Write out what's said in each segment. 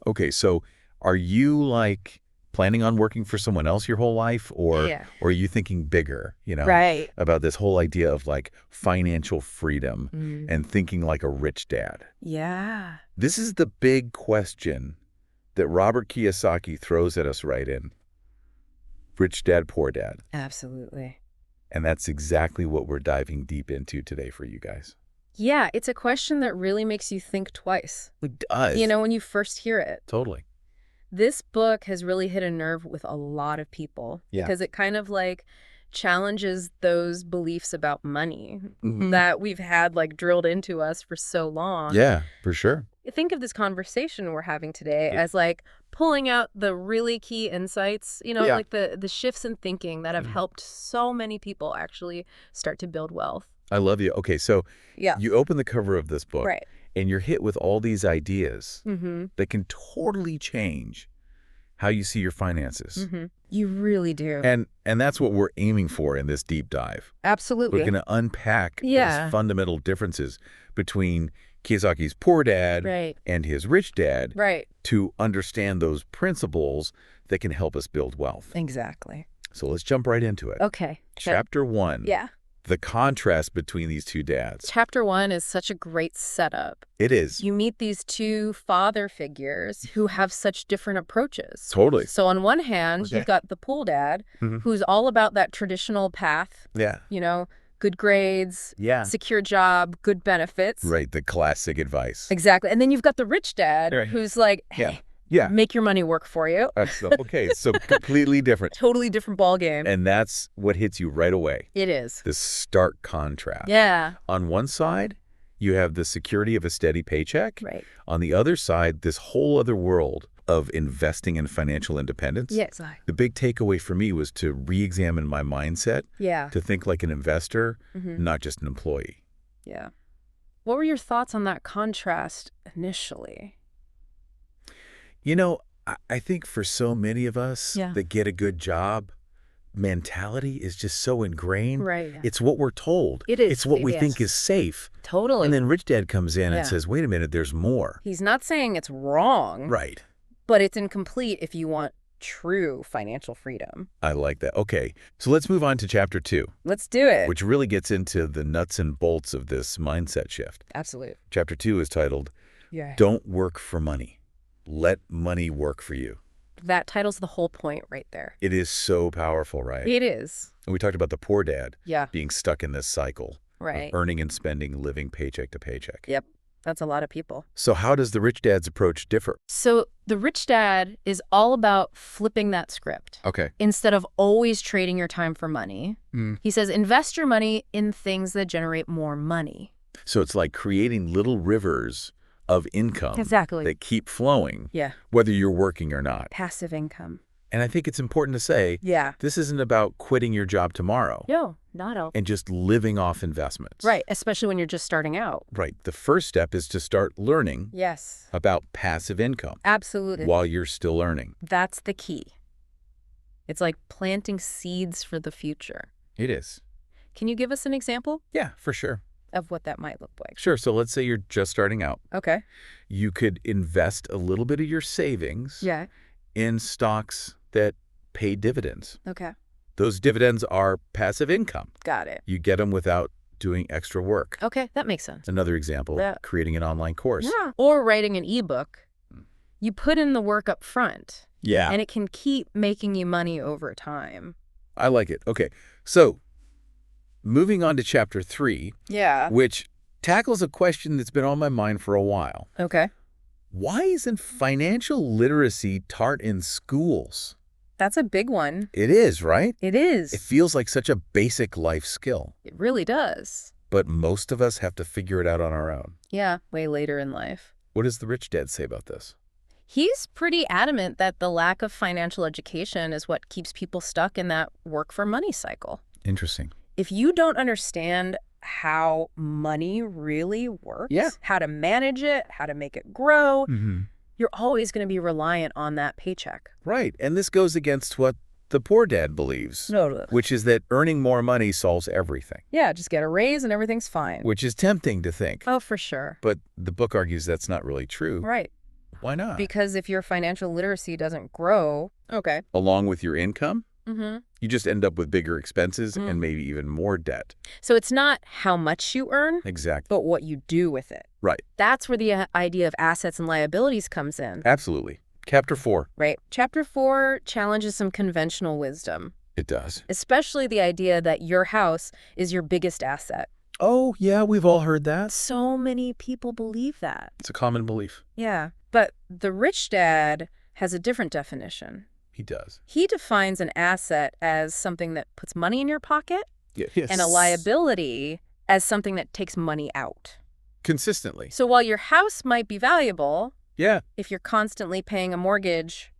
Okay, so are you like planning on working for someone else your whole life, or are you thinking bigger, Right. about this whole idea of like financial freedom Mm. and thinking like a rich dad? Yeah. This is the big question that Robert Kiyosaki throws at us right in Rich Dad, Poor Dad. Absolutely. And that's exactly what we're diving deep into today for you guys. Yeah, it's a question that really makes you think twice. It does. When you first hear it. Totally. This book has really hit a nerve with a lot of people Yeah. because it kind of like challenges those beliefs about money Mhm. that we've had like drilled into us for so long. Yeah, for sure. Think of this conversation we're having today Yeah. as like pulling out the really key insights, Yeah. like the shifts in thinking that have helped so many people actually start to build wealth. I love you. Okay, so Yeah. you open the cover of this book, Right. and you're hit with all these ideas Mm-hmm. that can totally change how you see your finances. Mm-hmm. You really do. And that's what we're aiming for in this deep dive. Absolutely. We're going to unpack Yeah. those fundamental differences between Kiyosaki's Poor Dad Right. and his Rich Dad Right. to understand those principles that can help us build wealth. Exactly. So let's jump right into it. Okay. Chapter 1. Yeah. The contrast between these two dads. Chapter 1 is such a great setup. It is. You meet these two father figures who have such different approaches. Totally. So on one hand, you've got the pool dad, Mhm. who's all about that traditional path, Yeah. good grades, Yeah. secure job, good benefits. Right, the classic advice. Exactly. And then you've got the rich dad, Right. who's like, hey, Yeah. make your money work for you. Okay, so completely different. Totally different ballgame. And that's what hits you right away. It is. This stark contrast. Yeah. On one side, you have the security of a steady paycheck. Right. On the other side, this whole other world of investing in financial independence. Yeah, exactly. The big takeaway for me was to re-examine my mindset, Yeah. to think like an investor, Mm-hmm. not just an employee. Yeah. What were your thoughts on that contrast initially? I think for so many of us Yeah. that get a good job, mentality is just so ingrained. Right. It's what we're told. It is. It's what we Yes. think is safe. Totally. And then Rich Dad comes in Yeah. and says, wait a minute, there's more. He's not saying it's wrong, Right. but it's incomplete if you want true financial freedom. I like that. Okay, so let's move on to chapter 2, Let's do it. which really gets into the nuts and bolts of this mindset shift. Absolutely. Chapter 2 is titled, Yeah. Don't Work for Money. Let Money Work for You. That title's the whole point right there. It is so powerful, right? It is. And we talked about the poor dad Yeah. being stuck in this cycle Right. of earning and spending, living paycheck to paycheck. Yep. That's a lot of people. So how does the rich dad's approach differ? So the rich dad is all about flipping that script. Okay. Instead of always trading your time for money, he says invest your money in things that generate more money. So it's like creating little rivers of income Exactly. that keep flowing, Yeah. whether you're working or not. Passive income. And I think it's important to say, Yeah. this isn't about quitting your job tomorrow No, not all. and just living off investments. Right. Especially when you're just starting out. Right. The first step is to start learning Yes. about passive income Absolutely. while you're still earning. That's the key. It's like planting seeds for the future. It is. Can you give us an example Yeah, for sure. of what that might look like? Sure. So let's say you're just starting out. Okay. You could invest a little bit of your savings Yeah. in stocks that pay dividends. Okay. Those dividends are passive income. Got it. You get them without doing extra work. Okay. That makes sense. Another example, Yeah. creating an online course. Yeah. Or writing an ebook. You put in the work up front, Yeah. and it can keep making you money over time. I like it. Okay. So moving on to chapter 3, Yeah. which tackles a question that's been on my mind for a while. Okay. Why isn't financial literacy taught in schools? That's a big one. It is, right? It is. It feels like such a basic life skill, It really does. but most of us have to figure it out on our own. Yeah. Way later in life. What does the rich dad say about this? He's pretty adamant that the lack of financial education is what keeps people stuck in that work for money cycle. Interesting. If you don't understand how money really works, Yeah. how to manage it, how to make it grow, Mm-hmm. you're always going to be reliant on that paycheck. Right. And this goes against what the poor dad believes, No. which is that earning more money solves everything, Yeah, just get a raise and everything's fine. which is tempting to think. Oh, for sure. But the book argues that's not really true. Right. Why not? Because if your financial literacy doesn't grow, okay. Along with your income, Mm-hmm. you just end up with bigger expenses and maybe even more debt. So it's not how much you earn, Exactly. but what you do with it. Right. That's where the idea of assets and liabilities comes in. Absolutely. Chapter 4. Right. Chapter 4 challenges some conventional wisdom, It does. especially the idea that your house is your biggest asset. Oh, yeah, we've all heard that. So many people believe that. It's a common belief. Yeah. But the rich dad has a different definition. He does. He defines an asset as something that puts money in your pocket Yes. and a liability as something that takes money out. Consistently. So while your house might be valuable, Yeah. if you're constantly paying a mortgage,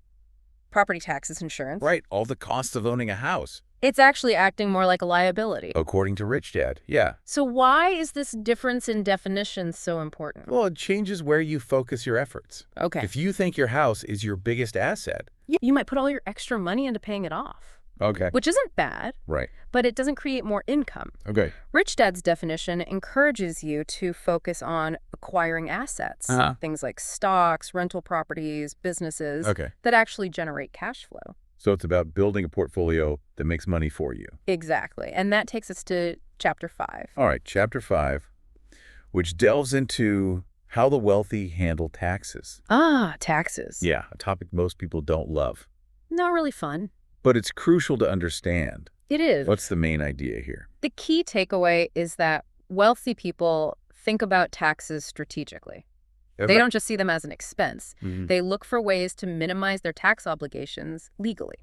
property taxes, insurance, Right. All the costs of owning a house. it's actually acting more like a liability. According to Rich Dad. Yeah. So why is this difference in definition so important? Well, it changes where you focus your efforts. Okay. If you think your house is your biggest asset. You might put all your extra money into paying it off, Okay. which isn't bad, Right. but it doesn't create more income. Okay. Rich Dad's definition encourages you to focus on acquiring assets, Uh-huh. things like stocks, rental properties, businesses Okay. that actually generate cash flow. So it's about building a portfolio that makes money for you. Exactly. And that takes us to chapter 5. All right. Chapter 5, which delves into how the wealthy handle taxes. Ah, taxes. Yeah, a topic most people don't love. Not really fun. But it's crucial to understand. It is. What's the main idea here? The key takeaway is that wealthy people think about taxes strategically. They don't just see them as an expense. Mhm. They look for ways to minimize their tax obligations legally.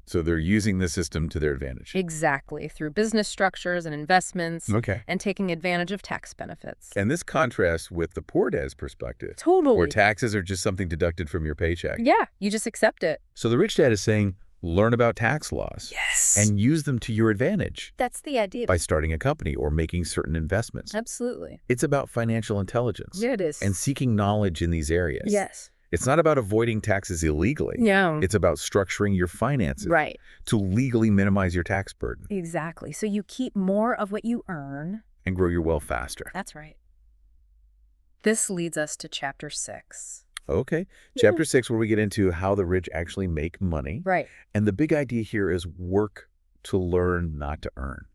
So they're using the system to their advantage. Exactly, through business structures and investments Okay. and taking advantage of tax benefits. And this contrasts with the poor dad's perspective, Totally. where taxes are just something deducted from your paycheck. Yeah, you just accept it. So the rich dad is saying, learn about tax laws Yes. and use them to your advantage That's the idea. by starting a company or making certain investments. Absolutely. It's about financial intelligence Yeah, it is. and seeking knowledge in these areas. Yes. It's not about avoiding taxes illegally. Yeah. It's about structuring your finances Right. to legally minimize your tax burden Exactly. So you keep more of what you earn. and grow your wealth faster. That's right. This leads us to chapter 6. Okay. Chapter 6, where we get into how the rich actually make money. Right. And the big idea here is work to learn, not to earn.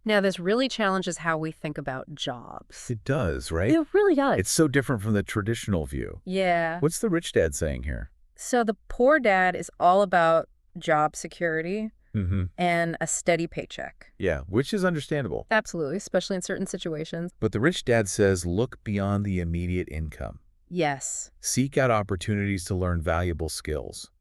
Now, this really challenges how we think about jobs. It does, right? It really does. It's so different from the traditional view. Yeah. What's the rich dad saying here? So the poor dad is all about job security Mm-hmm. and a steady paycheck. Yeah, which is understandable. Absolutely, especially in certain situations. But the rich dad says, look beyond the immediate income. Yes. Seek out opportunities to learn valuable skills.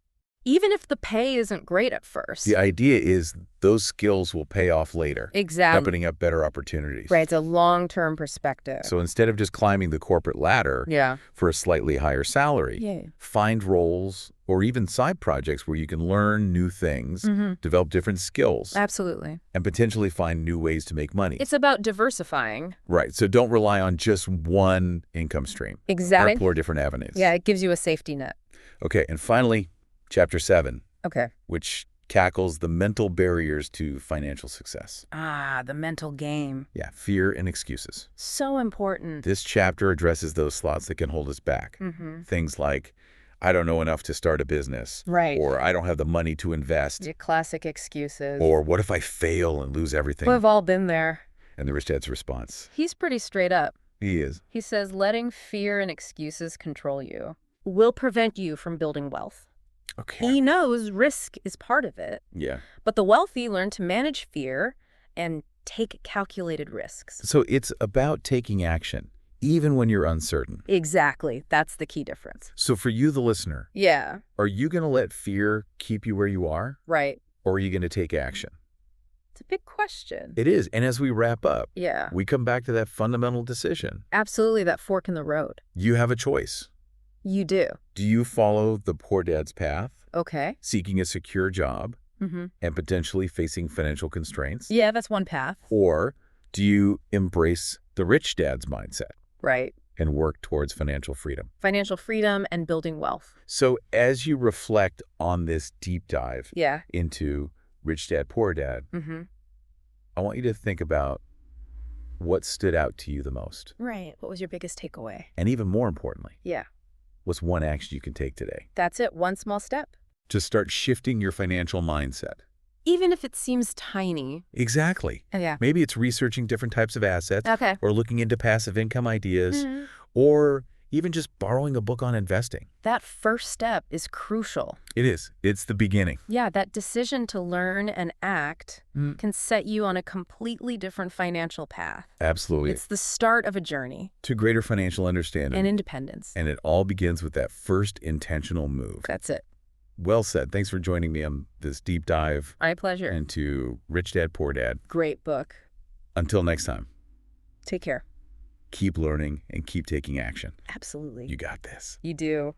Even if the pay isn't great at first. The idea is those skills will pay off later, Exactly. opening up better opportunities. Right, it's a long-term perspective. So instead of just climbing the corporate ladder Yeah. for a slightly higher salary, Yeah. find roles or even side projects where you can learn new things, develop different skills, Absolutely. and potentially find new ways to make money. It's about diversifying. Right. So don't rely on just one income stream. Exactly. Explore different avenues. Yeah, it gives you a safety net. Okay. And finally, chapter 7, Okay. which tackles the mental barriers to financial success. Ah, the mental game. Yeah. Fear and excuses. So important. This chapter addresses those thoughts that can hold us back. Mm-hmm. Things like, I don't know enough to start a business. Right. Or I don't have the money to invest. Your classic excuses. Or what if I fail and lose everything? We've all been there. And the rich dad's response. He's pretty straight up. He is. He says letting fear and excuses control you will prevent you from building wealth. Okay. He knows risk is part of it, Yeah. but the wealthy learn to manage fear and take calculated risks. So it's about taking action, even when you're uncertain. Exactly. That's the key difference. So for you, the listener, Yeah, are you going to let fear keep you where you are? right. Or are you going to take action? It's a big question. It is. And as we wrap up, Yeah, we come back to that fundamental decision. absolutely, that fork in the road. You have a choice. You do. Do you follow the poor dad's path, Okay. seeking a secure job Mm-hmm. and potentially facing financial constraints? Yeah, that's one path. Or do you embrace the rich dad's mindset Right. and work towards financial freedom? Financial freedom and building wealth. So as you reflect on this deep dive Yeah. into Rich Dad, Poor Dad, Mm-hmm. I want you to think about what stood out to you the most. Right. What was your biggest takeaway? And even more importantly, Yeah. What's one action you can take today? That's it. One small step. To start shifting your financial mindset. Even if it seems tiny. Exactly. Yeah. Maybe it's researching different types of assets. Okay. Or looking into passive income ideas. Or even just borrowing a book on investing. That first step is crucial. It is. It's the beginning. Yeah, that decision to learn and act can set you on a completely different financial path. Absolutely. It's the start of a journey. To greater financial understanding. And independence. And it all begins with that first intentional move. That's it. Well said. Thanks for joining me on this deep dive. My pleasure. Into Rich Dad, Poor Dad. Great book. Until next time. Take care. Keep learning and keep taking action. Absolutely. You got this. You do.